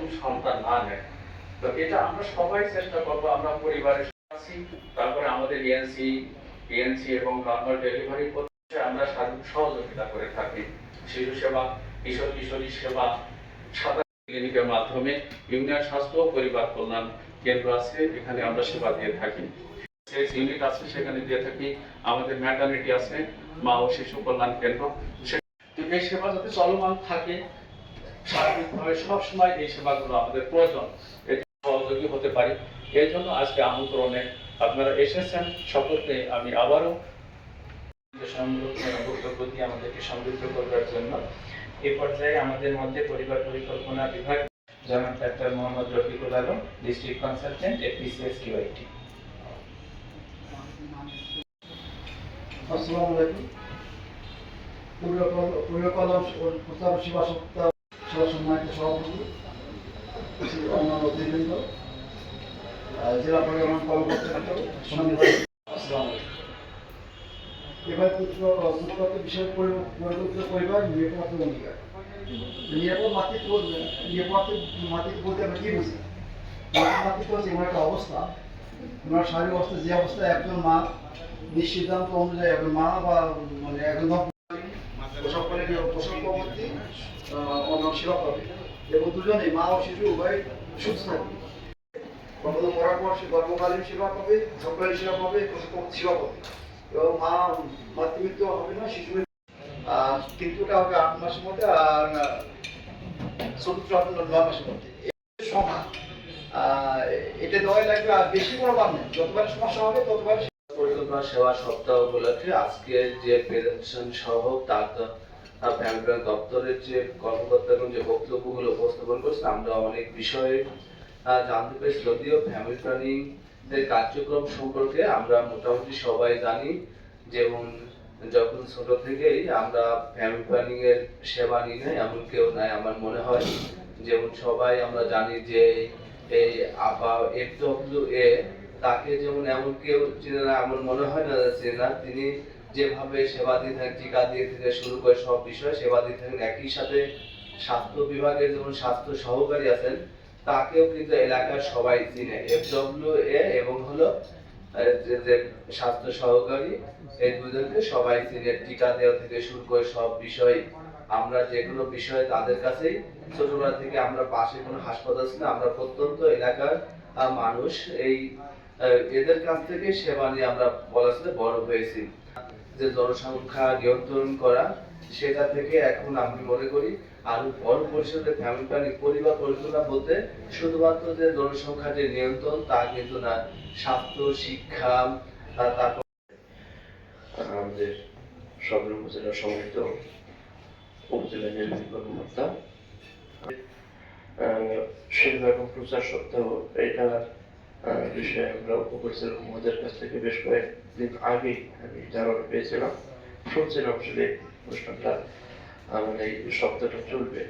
প্রথম সন্তান না নেয়। তো এটা আমরা সবাই চেষ্টা করবো, আমরা পরিবারের আছি, তারপরে আমাদের ইএনসি এবং নর্মাল ডেলিভারি করতে আমরা সহযোগিতা করে থাকি। শিশু সেবা, কিশোর কিশোরী সেবা, সাধারণ ক্লিনিকের মাধ্যমে ইউনিয়ন স্বাস্থ্য ও পরিবার কল্যাণ কেন্দ্র আছে, এখানে আমরা সেবা দিয়ে থাকি। ইউনিট আছে, সেখানে দিয়ে থাকি। আমাদের ম্যাটারনিটি আছে, মা ও শিশু কল্যাণ কেন্দ্র। তো এই সেবা যাতে চলমান থাকে সার্বিকভাবে সবসময়, এই সেবাগুলো আমাদের প্রয়োজন, এতে সহযোগী হতে পারি। এই জন্য আজকে আমন্ত্রণে আপনারা এসেছেন। সকলকে আমি আবারও বক্তব্য দিয়ে আমাদেরকে সমৃদ্ধ করবার জন্য। এ পর্যায়ে আমাদের মধ্যে পরিবার পরিকল্পনা বিভাগ জনাব doctor Mohammad Rafiqul Alam, district consultant APCS QIT. আসসালামু আলাইকুম। পূর্বকলম প্রচার সেবা সপ্তাহ সম্মানিত সভাপতি, অন্যান্য অতিবৃন্দ, জেলা পরিবহন কর্মকর্তা, এবার পুত্রগত বিষয় পরিবর্তিত পরিবার নিরাপদ অঙ্গীকার। নিরাপদ মাতৃত্ব বলতে আমরা কি বুঝি? মাতৃত্ব হচ্ছে এমন একটা অবস্থা, ওনার শারীরিক অবস্থা যে অবস্থায় একজন মা নিঃসিদ্ধান্ত অনুযায়ী একজন মা বা মানে একজন প্রসব পরবর্তী সেবা পাবে এবং দুজনে মা ও শিশু উভয় সুস্থ থাকবে। গর্ভধারণ করার পর সে গর্ভকালীন সেবা পাবে, সরকারি সেবা পাবে, প্রসব সেবা পাবে এবং মাতৃমৃত্যু হবে না, শিশু তৃতীয়টা হবে 8 মাসের মধ্যে আর চতুর্থ হবে 9 মাসের মধ্যে। সময় এটা দেওয়াই লাগবে, আর বেশি কোনো দাম নেই, যতবার সমস্যা হবে ততবার। পরিকল্পনা সেবা সপ্তাহ উপলক্ষে আজকে যে প্রেজেন্টেশন সহ ফ্যামিলি দপ্তরের যে কর্মকর্তাগণ যে বক্তব্যগুলো উপস্থাপন করছে, আমরা অনেক বিষয়ে জানতে পেরেছি। যদিও ফ্যামিলি প্ল্যানিং এর কার্যক্রম সম্পর্কে আমরা মোটামুটি সবাই জানি, যেমন যখন ছোট থেকেই আমরা ফ্যামিলি প্ল্যানিং এর সেবা নিই না এমন কেউ নাই আমার মনে হয়। যেমন সবাই আমরা জানি যে এই FWA তাকে যেমন এমন কেউ চেনে না, এমন মনে হয় না চেনে না। তিনি যেভাবে সেবা দিয়ে থাকেন, টিকা দিয়ে থেকে শুরু করে সব বিষয়ে সেবা দিয়ে থাকেন। একই সাথে স্বাস্থ্য বিভাগের যেমন স্বাস্থ্য সহকারী আছেন, তাকেও কিন্তু এলাকার সবাই চিনে। FWA এবং হলো যে স্বাস্থ্য সহকারী, এই দুজনকে সবাই চিনে। টিকা দেওয়া থেকে শুরু করে সব বিষয়, আমরা যে কোনো বিষয়ে তাদের কাছেই ছোটবেলা থেকে, আমরা পাশে কোনো হাসপাতাল ছিল, আমরা প্রত্যন্ত এলাকার মানুষ, এই এদের কাছ থেকে সেবা নিয়ে আমরা পড়াশোনা বড় হয়েছি। যে জনসংখ্যা নিয়ন্ত্রণ করা, সেটা থেকে এখন আমি মনে করি আরো বড় পরিসরে ফ্যামিলি প্ল্যানিং পরিবার পরিকল্পনা বলতে শুধুমাত্র যে জনসংখ্যা যে নিয়ন্ত্রণ তা কিন্তু না, স্বাস্থ্য, শিক্ষা, তারপর আমাদের সদর উপজেলার সম্মানিত উপজেলা নির্বাহী কর্মকর্তা, সেবা এবং প্রচার সপ্তাহ এটার বিষয়ে আমরা উপপরিচালক মহোদয়ের কাছ থেকে বেশ কয়েকদিন আগেই আমি ধারণা পেয়েছিলাম, শুনছিলাম আসলে অনুষ্ঠানটা মানে এই সপ্তাহটা চলবে।